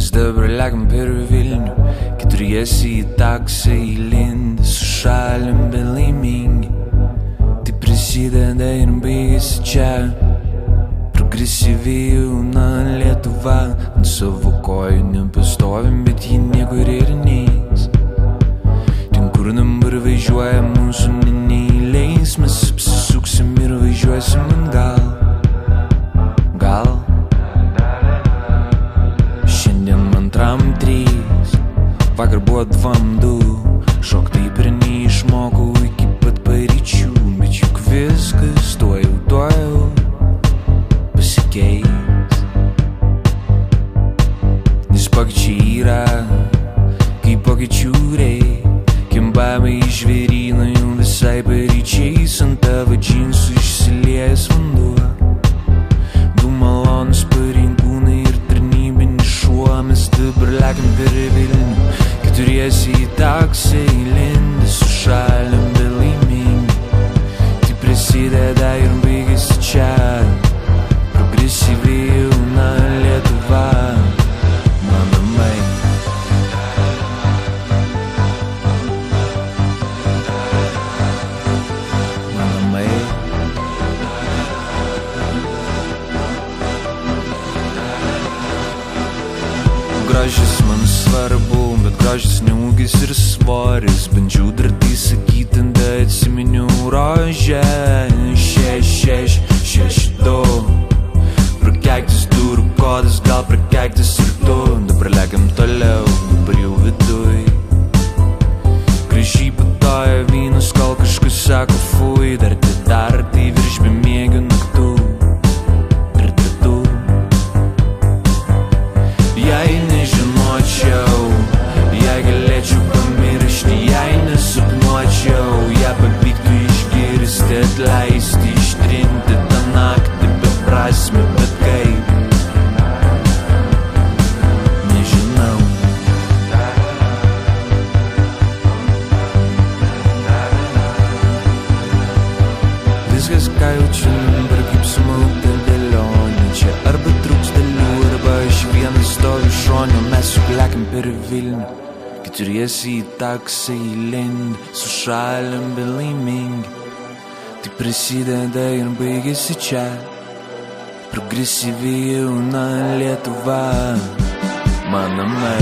Mes dabar lekiam per Vilnių, keturiesi į taksą įlindę, sušalim bet laimingi. Tai prisideda ir baigėsi čia. Progresyvi jauna Lietuva, ant savo kojų nepastovim, bet ji niekur ir neis. Ten, kur dabar važiuoja mūsų neįleis, mes apsisuksim ir važiuosim atgal. Šiandien man 3, vakar buvo 2, šok taip ir neišmokau iki pat paryčių, bet juk viskas tuojau pasikeis. Nes pokyčiai yra, kai pokyčių reik, kembame į žvėryną jau visai paryčiais, ant tavo džinsų išsiliejęs vanduo. Du malonus pareigūnai ir tarnybinis šuo, mes dabar lekiam per Vilnių, keturiesi į taksą įlindę, sušalim bet laimingi. Tai prisideda ir baigėsi čia. Progresyvi jauna Lietuva, mano namai. Mano namai. Grožis man svarbu, bet grožis ne ūgis ir svoris. Bandžiau drąsiai sakyti, tada atsiminiau rožę. 6662 prakeiktas durų kodas, gal prakeiktas ir tu. Dabar lekiam toliau, dabar jau viduj. Gražiai putoja vynas, kol kažkas sako fui. Dar tai virš bemiegių naktų. Jei nežinočiau, jei galėčiau pamiršti, jei nesupnuočiau, ją pavyktų išgirsti, atleisti, ištrinti tą naktį beprasmę, bet kaip, nežinau. Viskas, ką jaučiu dabar, kaip sumauta dėlionė. Čia arba trūks dalių, arba aš vienas stoviu šone. Mes juk lekiam per Vilnių, keturiesi į taksą įlindę, sušalim bet laimingi. Tai prisideda ir baigėsi čia. Progresyvi jauna Lietuva, mano namai.